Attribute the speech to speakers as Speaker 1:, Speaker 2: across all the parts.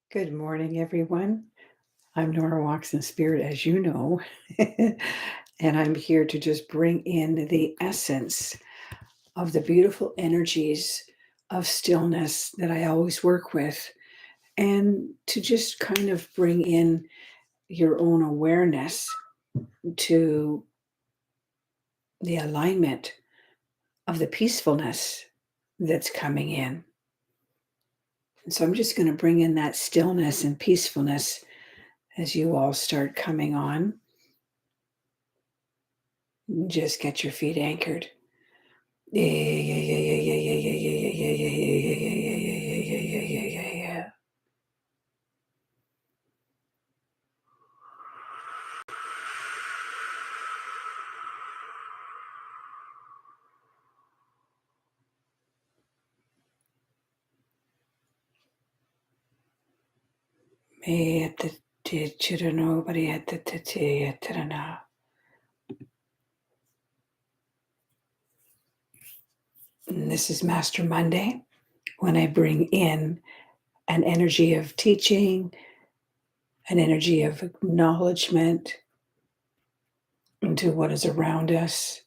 Speaker 1: Good morning, everyone. I'm Nora Walks in Spirit, as you know, and I'm here to just bring in the essence of the beautiful energies of stillness that I always work with, and to just kind of bring in your own awareness to the alignment of the peacefulness that's coming in. And so I'm just going to bring in that stillness and peacefulness as you all start coming on. Just get your feet anchored. Yeah, yeah, yeah, yeah, yeah, yeah, yeah, yeah, yeah, yeah, yeah, yeah, yeah, yeah, yeah, yeah, yeah, yeah, yeah, yeah. Me at the chirano, but at the tirana. This is Master Monday when I bring in an energy of teaching, an energy of acknowledgement into what is around us,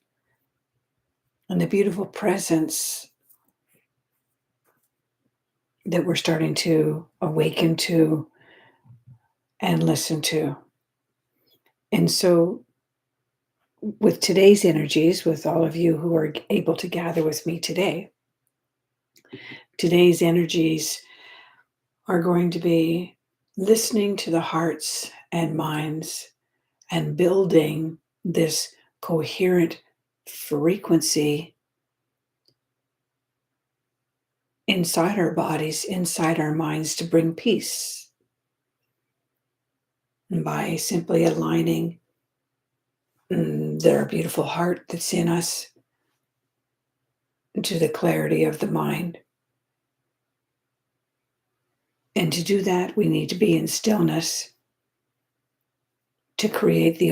Speaker 1: and the beautiful presence that we're starting to awaken to and listen to. And so, with today's energies, with all of you who are able to gather with me today, today's energies are going to be listening to the hearts and minds and building this coherent frequency inside our bodies, inside our minds to bring peace. And by simply aligning their beautiful heart that's in us to the clarity of the mind. And to do that, we need to be in stillness to create the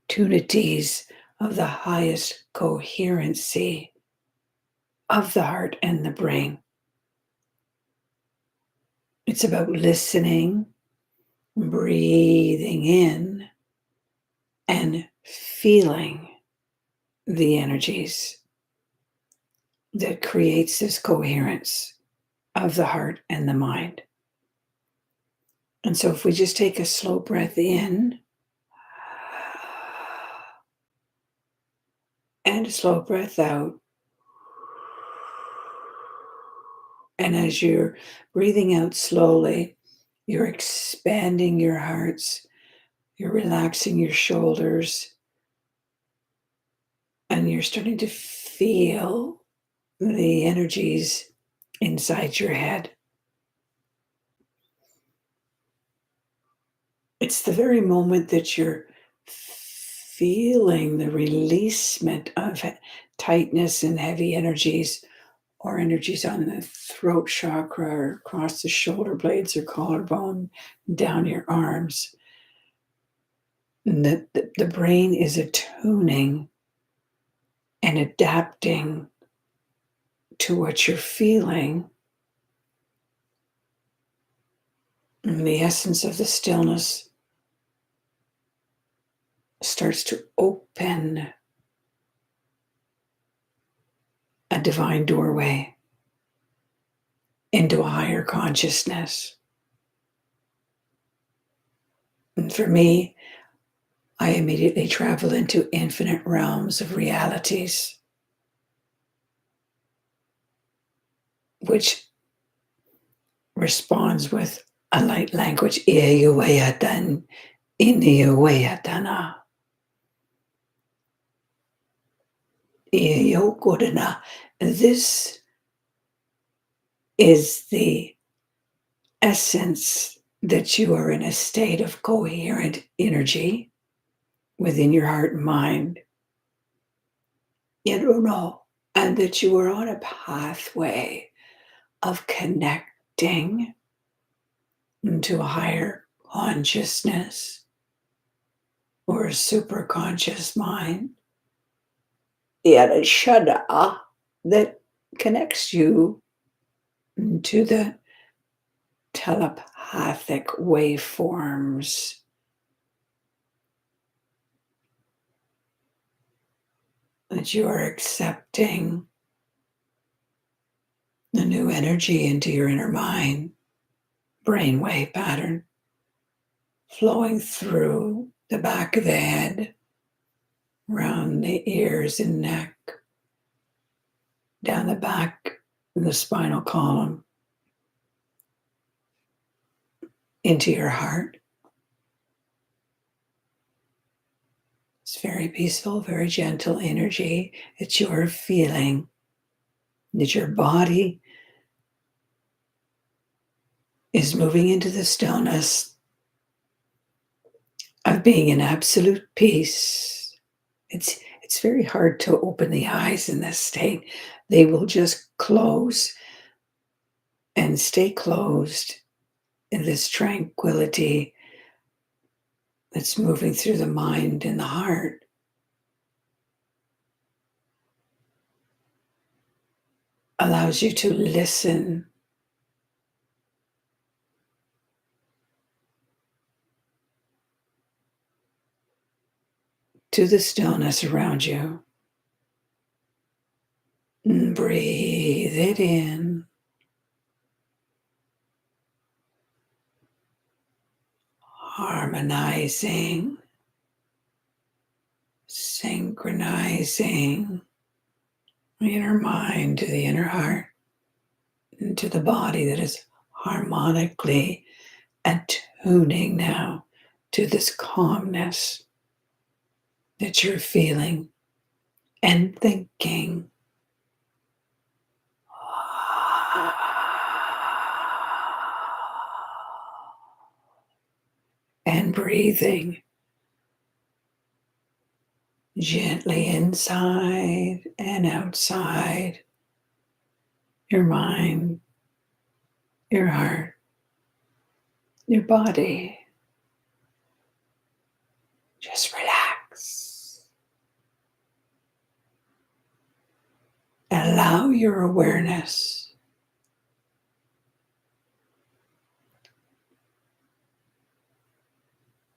Speaker 1: opportunities of the highest coherency of the heart and the brain. It's about listening, breathing in, and feeling the energies that creates this coherence of the heart and the mind. And so if we just take a slow breath in and a slow breath out, and as you're breathing out slowly, you're expanding your hearts, you're relaxing your shoulders, and you're starting to feel the energies inside your head. It's the very moment that you're feeling the releasement of tightness and heavy energies, or energies on the throat chakra or across the shoulder blades or collarbone, down your arms. And the brain is attuning and adapting to what you're feeling. And the essence of the stillness starts to open a divine doorway into a higher consciousness. And for me, I immediately travel into infinite realms of realities, which responds with a light language. This is the essence that you are in a state of coherent energy within your heart and mind. You don't know, and that you are on a pathway of connecting into a higher consciousness or a super conscious mind. Yet a shada that connects you to the telepathic waveforms. That you are accepting the new energy into your inner mind, brainwave pattern, flowing through the back of the head, around the ears and neck, down the back of the spinal column, into your heart. It's very peaceful, very gentle energy that you are feeling, that your body is moving into the stillness of being in absolute peace. It's very hard to open the eyes in this state. They will just close and stay closed in this tranquility that's moving through the mind and the heart. Allows you to listen to the stillness around you. And breathe it in. Harmonizing, synchronizing the inner mind to the inner heart, and to the body that is harmonically attuning now to this calmness that you're feeling and thinking. And breathing gently inside and outside your mind, your heart, your body. Just relax. Allow your awareness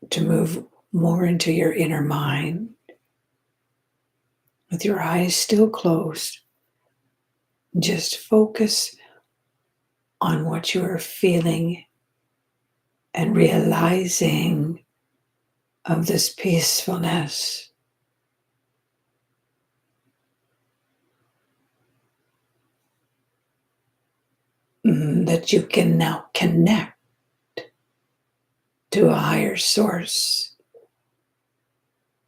Speaker 1: to move more into your inner mind with your eyes still closed. Just focus on what you are feeling and realizing of this peacefulness. That you can now connect to a higher source,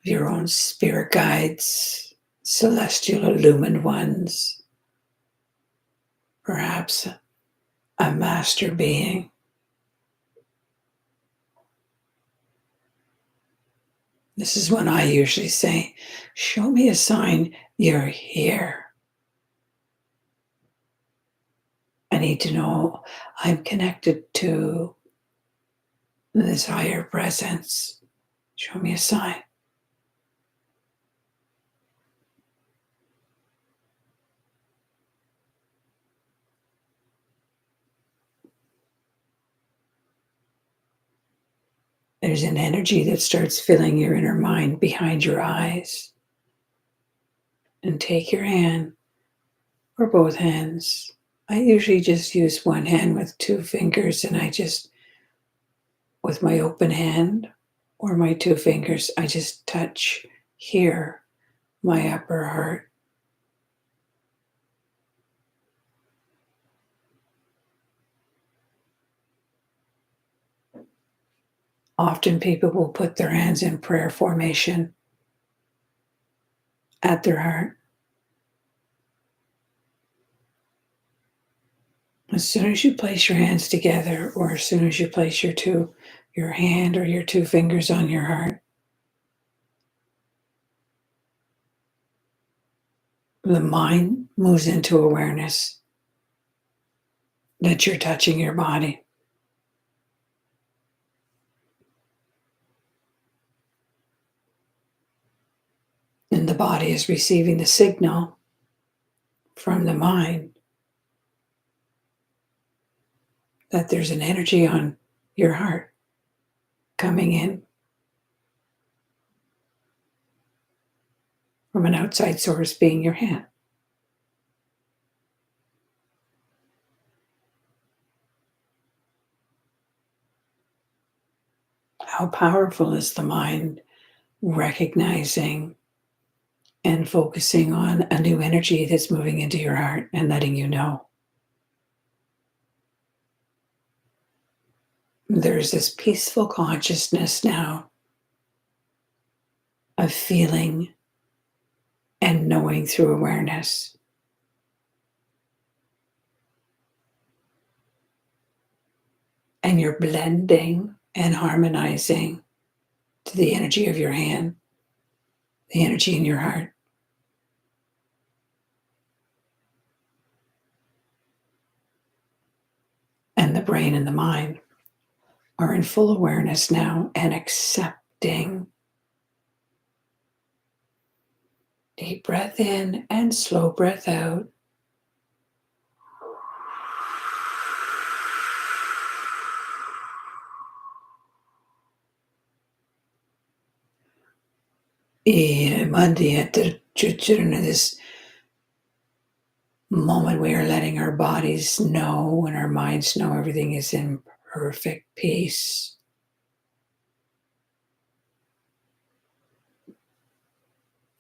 Speaker 1: your own spirit guides, celestial illumined ones, perhaps a master being. This is when I usually say, show me a sign you're here. I need to know I'm connected to this higher presence. Show me a sign. There's an energy that starts filling your inner mind behind your eyes. And take your hand or both hands. I usually just use one hand with two fingers, and with my open hand or my two fingers, I just touch here, my upper heart. Often people will put their hands in prayer formation at their heart. As soon as you place your hands together, or as soon as you place your hand or your two fingers on your heart, the mind moves into awareness that you're touching your body. And the body is receiving the signal from the mind that there's an energy on your heart coming in from an outside source, being your hand. How powerful is the mind recognizing and focusing on a new energy that's moving into your heart and letting you know. There's this peaceful consciousness now of feeling and knowing through awareness. And you're blending and harmonizing to the energy of your hand, the energy in your heart. And the brain and the mind are in full awareness now and accepting. Deep breath in and slow breath out. This moment we are letting our bodies know and our minds know everything is in perfect peace.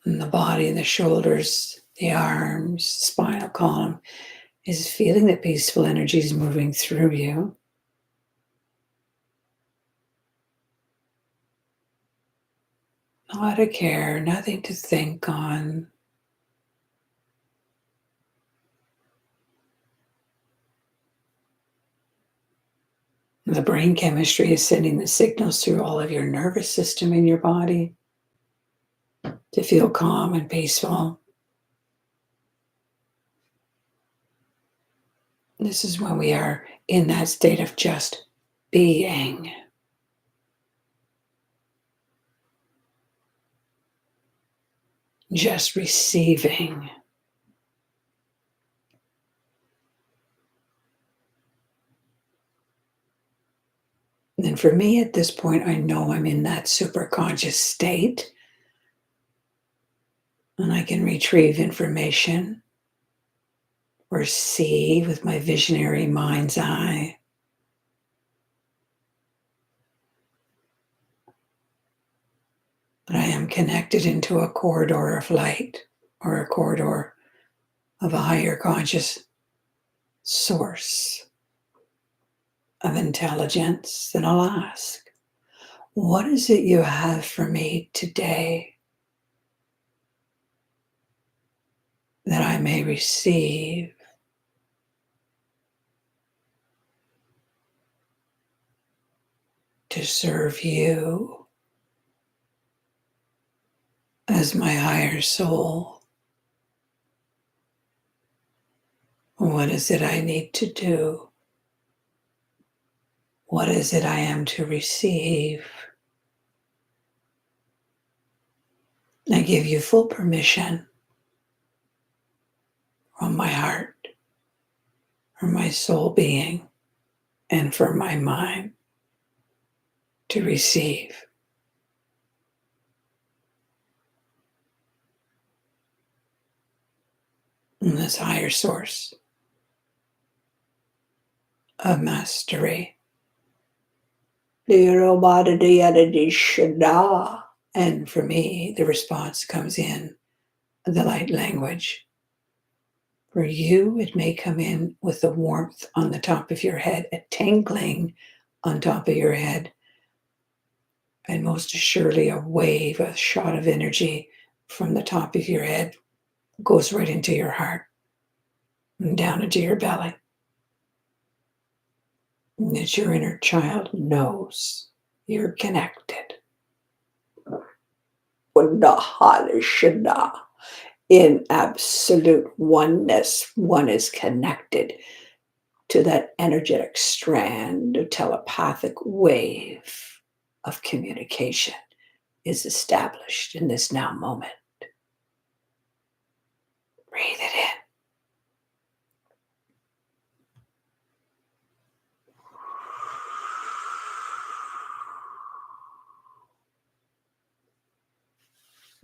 Speaker 1: And the body, the shoulders, the arms, spinal column is feeling that peaceful energy is moving through you. Not a care, nothing to think on. The brain chemistry is sending the signals through all of your nervous system in your body to feel calm and peaceful. This is when we are in that state of just being. Just receiving. And for me at this point, I know I'm in that super conscious state. And I can retrieve information or see with my visionary mind's eye. But I am connected into a corridor of light or a corridor of a higher conscious source of intelligence. Then I'll ask, what is it you have for me today that I may receive? To serve you as my higher soul. What is it I need to do? What is it I am to receive? I give you full permission from my heart, from my soul being, and from my mind to receive. In this higher source of mastery. And for me, the response comes in the light language. For you, it may come in with the warmth on the top of your head, a tingling on top of your head, and most assuredly a wave, a shot of energy from the top of your head goes right into your heart and down into your belly. And that your inner child knows you're connected. In absolute oneness, one is connected to that energetic strand, a telepathic wave of communication is established in this now moment. Breathe it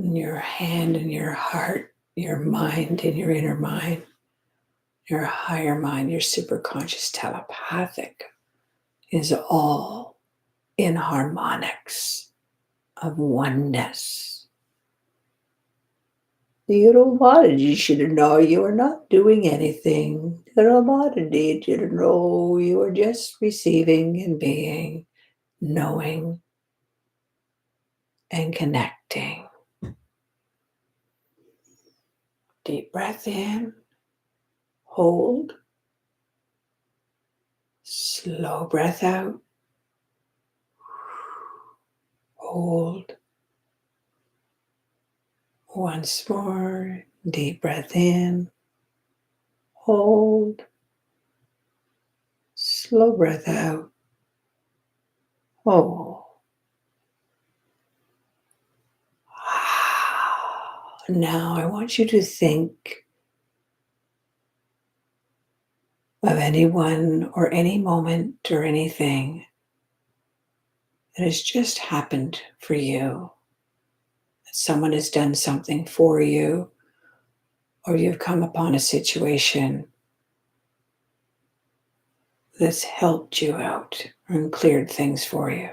Speaker 1: in your hand and your heart, your mind and your inner mind, your higher mind, your superconscious telepathic is all in harmonics of oneness. The little body should know you are not doing anything. The little body needs you to know you are just receiving and being, knowing and connecting. Deep breath in, hold, slow breath out, hold. Once more, deep breath in, hold, slow breath out, hold. Now I want you to think of anyone or any moment or anything that has just happened for you. That someone has done something for you, or you've come upon a situation that's helped you out and cleared things for you.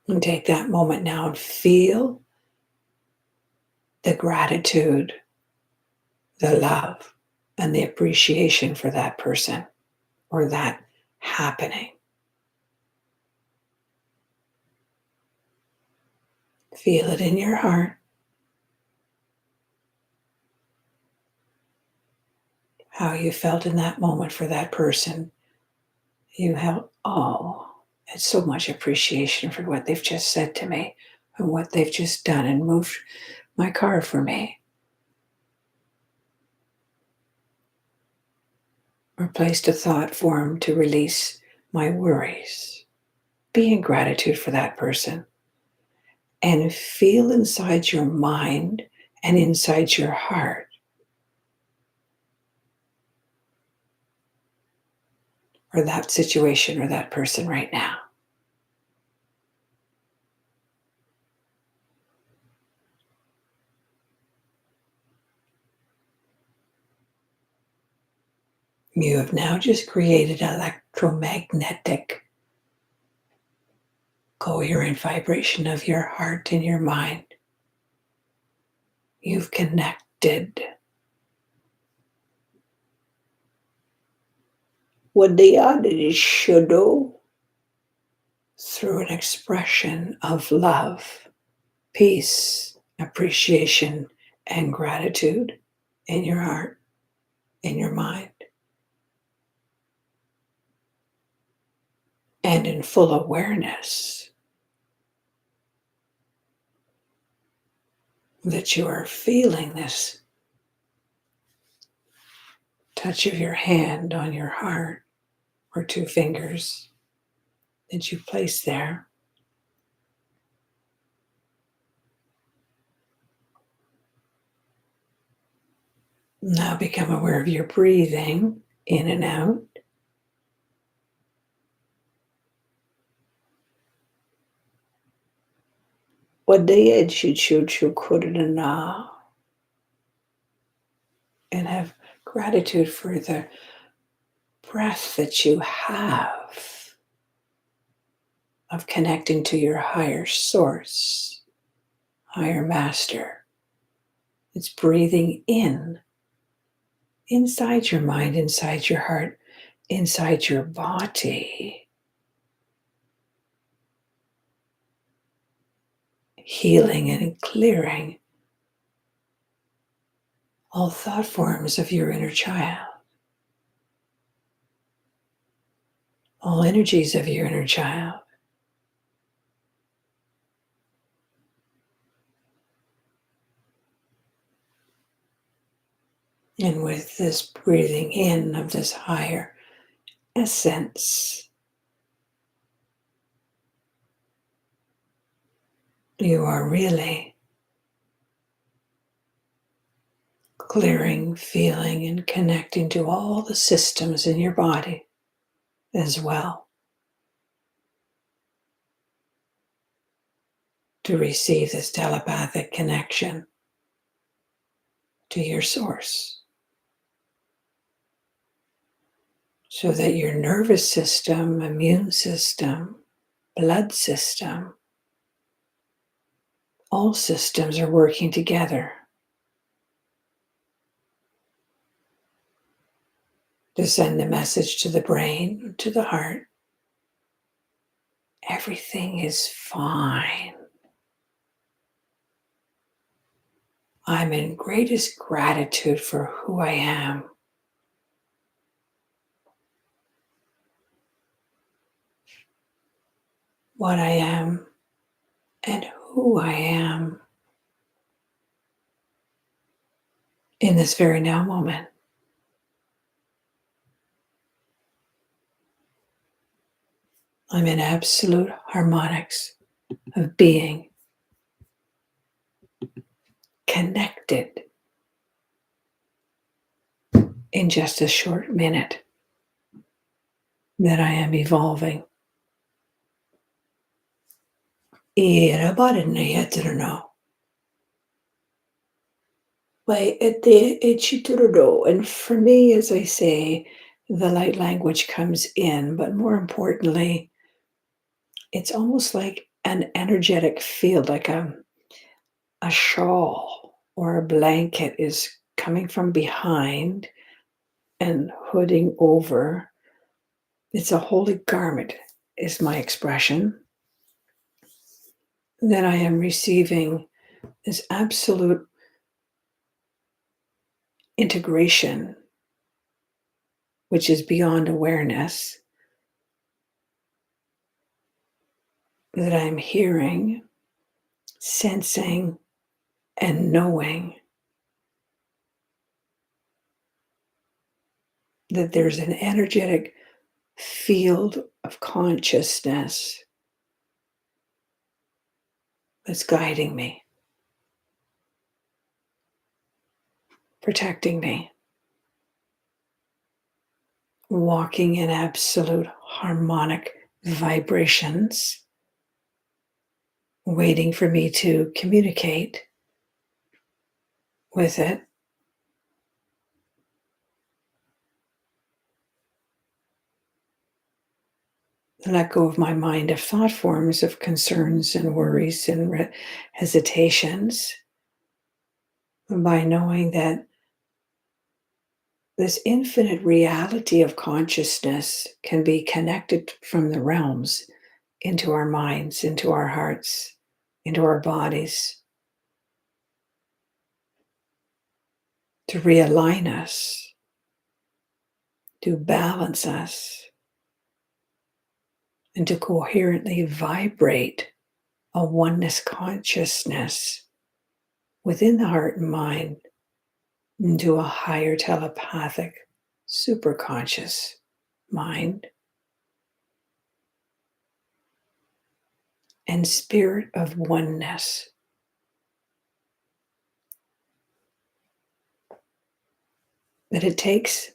Speaker 1: And take that moment now and feel the gratitude, the love, and the appreciation for that person or that happening. Feel it in your heart. How you felt in that moment for that person. You held, oh, it's so much appreciation for what they've just said to me and what they've just done and moved my car for me. Or placed a thought form to release my worries. Be in gratitude for that person. And feel inside your mind and inside your heart or that situation or that person right now. You have now just created an electromagnetic coherent vibration of your heart and your mind. You've connected. What the other should do through an expression of love, peace, appreciation, and gratitude in your heart, in your mind, and in full awareness that you are feeling this touch of your hand on your heart or two fingers that you place there. Now become aware of your breathing in and out. What the edge you could now and have gratitude for the breath that you have of connecting to your higher source, higher master. It's breathing in, inside your mind, inside your heart, inside your body. Healing and clearing all thought forms of your inner child, all energies of your inner child. And with this breathing in of this higher essence, you are really clearing, feeling, and connecting to all the systems in your body as well. to receive this telepathic connection to your source, so that your nervous system, immune system, blood system, all systems are working together to send the message to the brain, to the heart. Everything is fine. I'm in greatest gratitude for who I am. What I am and who I am in this very now moment. I'm in absolute harmonics of being connected in just a short minute that I am evolving. And for me, as I say, the light language comes in, but more importantly, it's almost like an energetic field, like a shawl or a blanket is coming from behind and hooding over. It's a holy garment, is my expression. That I am receiving this absolute integration, which is beyond awareness, that I'm hearing, sensing, and knowing that there's an energetic field of consciousness that's guiding me, protecting me, walking in absolute harmonic vibrations, waiting for me to communicate with it. Let go of my mind of thought forms of concerns and worries and hesitations by knowing that this infinite reality of consciousness can be connected from the realms into our minds, into our hearts, into our bodies, to realign us, to balance us, and to coherently vibrate a oneness consciousness within the heart and mind into a higher telepathic, superconscious mind and spirit of oneness. That it takes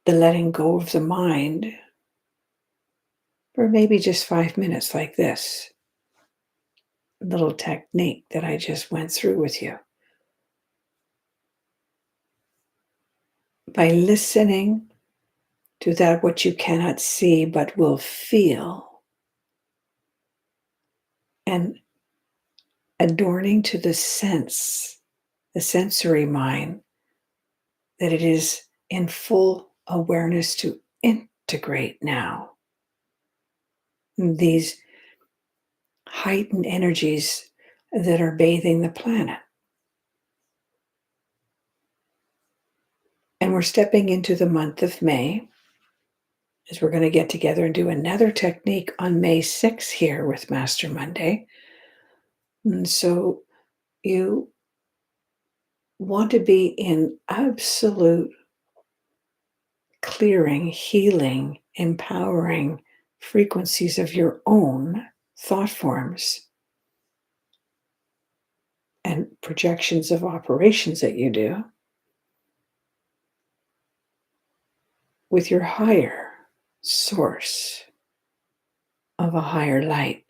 Speaker 1: the letting go of the mind for maybe just 5 minutes, like this little technique that I just went through with you. By listening to that what you cannot see but will feel, and adorning to the sense, the sensory mind, that it is in full awareness to integrate now these heightened energies that are bathing the planet. And we're stepping into the month of May, as we're going to get together and do another technique on May 6th here with Master Monday. And so you want to be in absolute clearing, healing, empowering frequencies of your own thought forms and projections of operations that you do with your higher source of a higher light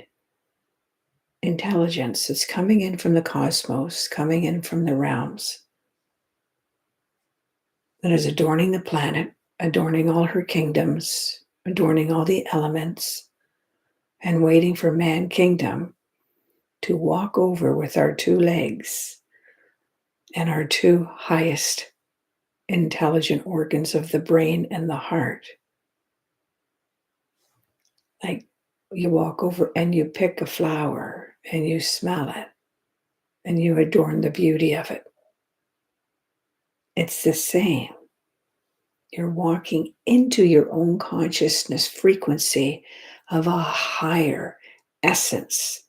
Speaker 1: intelligence that's coming in from the cosmos, coming in from the realms, that is adorning the planet, adorning all her kingdoms, adorning all the elements, and waiting for man kingdom to walk over with our two legs and our two highest intelligent organs of the brain and the heart. Like you walk over and you pick a flower and you smell it and you adorn the beauty of it. It's the same. You're walking into your own consciousness frequency of a higher essence.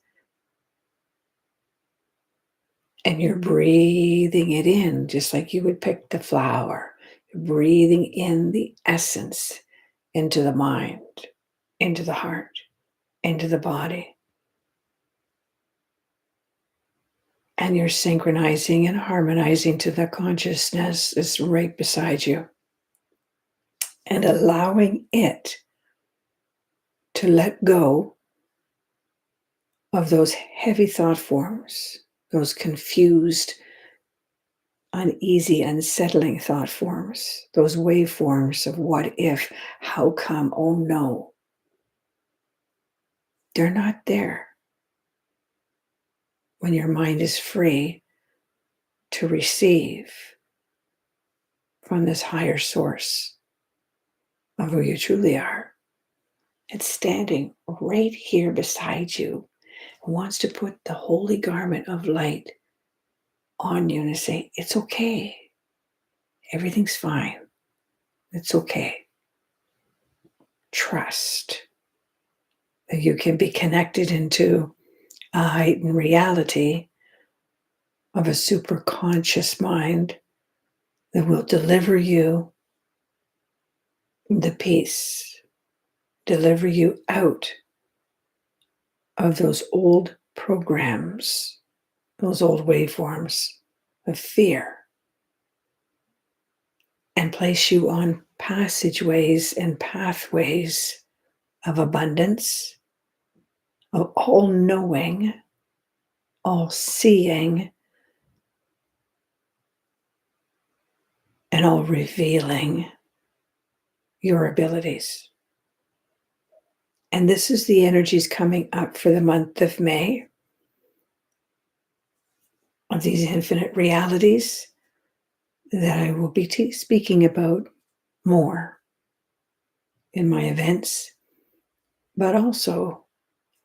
Speaker 1: And you're breathing it in just like you would pick the flower. You're breathing in the essence into the mind, into the heart, into the body. And you're synchronizing and harmonizing to the consciousness that's right beside you and allowing it to let go of those heavy thought forms, those confused, uneasy, unsettling thought forms, those waveforms of what if, how come, oh no. They're not there when your mind is free to receive from this higher source of who you truly are. It's standing right here beside you and wants to put the holy garment of light on you and say, it's okay. Everything's fine. It's okay. Trust that you can be connected into a heightened reality of a super conscious mind that will deliver you the peace, deliver you out of those old programs, those old waveforms of fear, and place you on passageways and pathways of abundance, of all knowing, all seeing, and all revealing your abilities. And this is the energies coming up for the month of May of these infinite realities that I will be speaking about more in my events, but also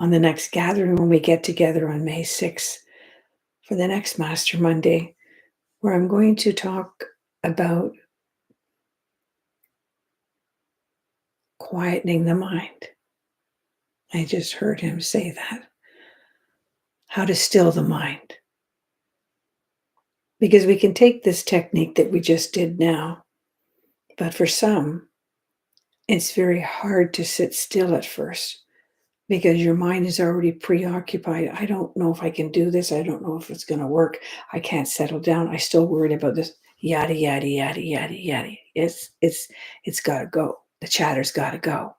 Speaker 1: on the next gathering when we get together on May 6th for the next Master Monday, where I'm going to talk about quietening the mind. I just heard him say that. How to still the mind. Because we can take this technique that we just did now, but for some, it's very hard to sit still at first because your mind is already preoccupied. I don't know if I can do this. I don't know if it's going to work. I can't settle down. I still worried about this. Yada, yada, yada, yada, yada. It's got to go. The chatter's got to go.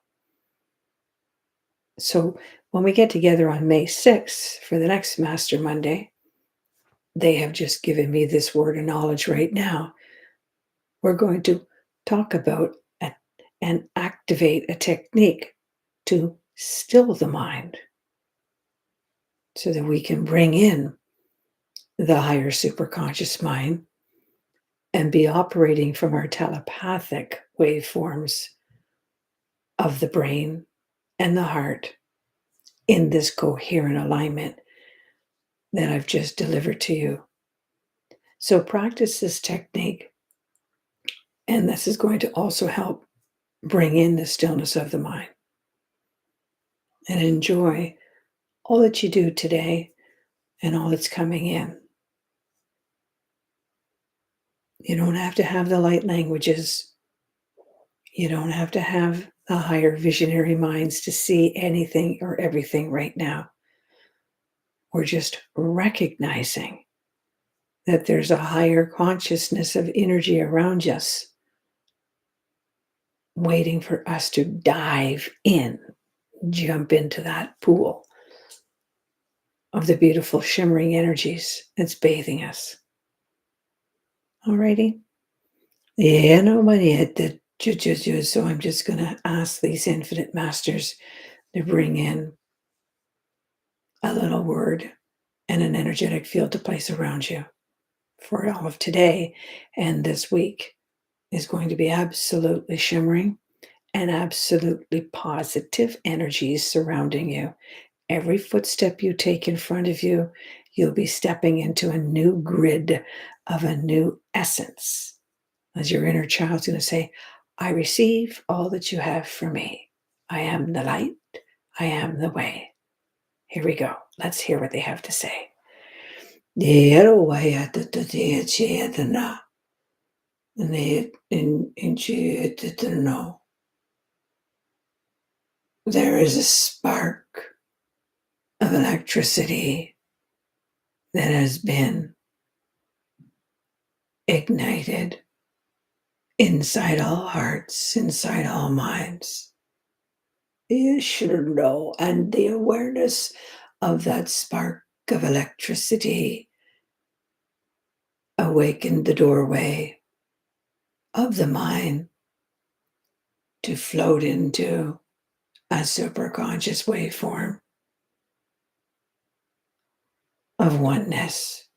Speaker 1: So when we get together on May 6th for the next Master Monday, they have just given me this word of knowledge right now. We're going to talk about and activate a technique to still the mind so that we can bring in the higher superconscious mind and be operating from our telepathic waveforms of the brain and the heart in this coherent alignment that I've just delivered to you. So practice this technique, and this is going to also help bring in the stillness of the mind. And enjoy all that you do today and all that's coming in. You don't have to have the light languages. You don't have to have the higher visionary minds to see anything or everything right now. We're just recognizing that there's a higher consciousness of energy around us, waiting for us to dive in, jump into that pool of the beautiful shimmering energies that's bathing us. Alrighty? Yeah, no money at the jujutsu. So I'm just going to ask these infinite masters to bring in a little word and an energetic field to place around you for all of today. And this week is going to be absolutely shimmering and absolutely positive energies surrounding you. Every footstep you take in front of you, you'll be stepping into a new grid of a new essence. As your inner child's going to say, I receive all that you have for me. I am the light. I am the way. Here we go. Let's hear what they have to say. There is a spark of electricity that has been ignited inside all hearts, inside all minds. You should know, and the awareness of that spark of electricity awakened the doorway of the mind to float into a superconscious waveform of oneness,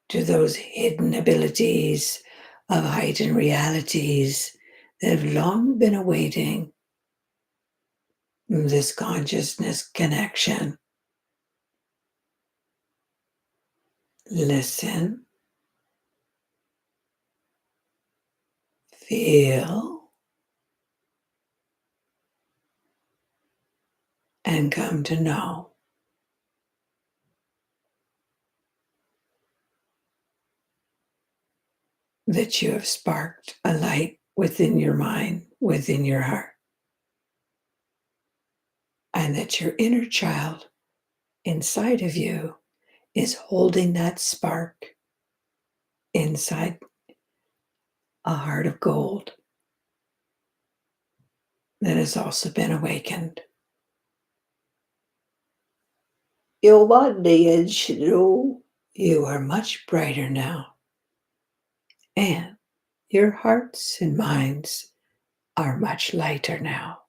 Speaker 1: to those hidden abilities of heightened realities that have long been awaiting this consciousness connection. Listen, feel, and come to know that you have sparked a light within your mind, within your heart, and that your inner child inside of you is holding that spark inside a heart of gold that has also been awakened. You are much brighter now, and your hearts and minds are much lighter now.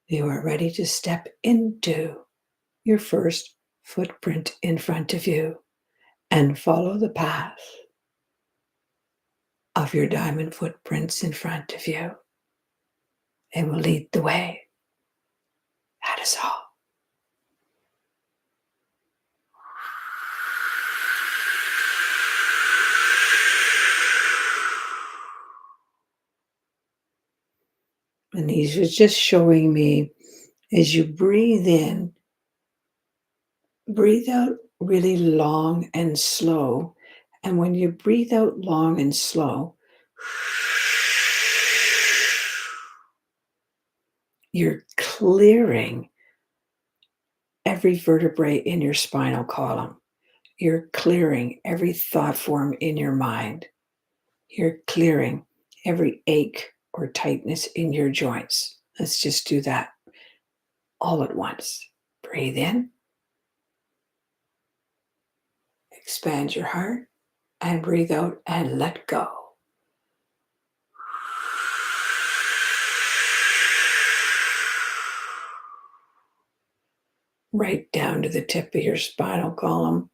Speaker 1: You are ready to step into your first footprint in front of you and follow the path of your diamond footprints in front of you. They will lead the way. That is all. And these are just showing me as you breathe in, breathe out really long and slow. And when you breathe out long and slow, you're clearing every vertebrae in your spinal column. You're clearing every thought form in your mind. You're clearing every ache or tightness in your joints. Let's just do that all at once. Breathe in, expand your heart, and breathe out and let go. Right down to the tip of your spinal column.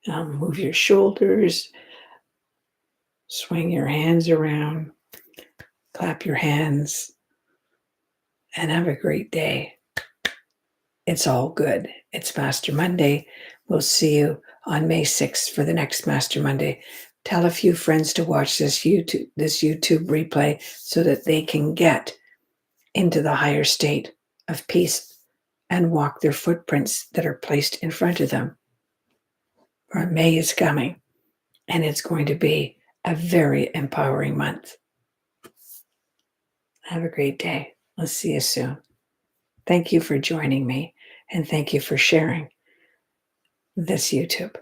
Speaker 1: Move your shoulders, swing your hands around, clap your hands, and have a great day. It's all good. It's Master Monday. We'll see you on May 6th for the next Master Monday. Tell a few friends to watch this YouTube replay so that they can get into the higher state of peace and walk their footprints that are placed in front of them. For May is coming, and it's going to be a very empowering month. Have a great day. I'll see you soon. Thank you for joining me, and thank you for sharing this YouTube.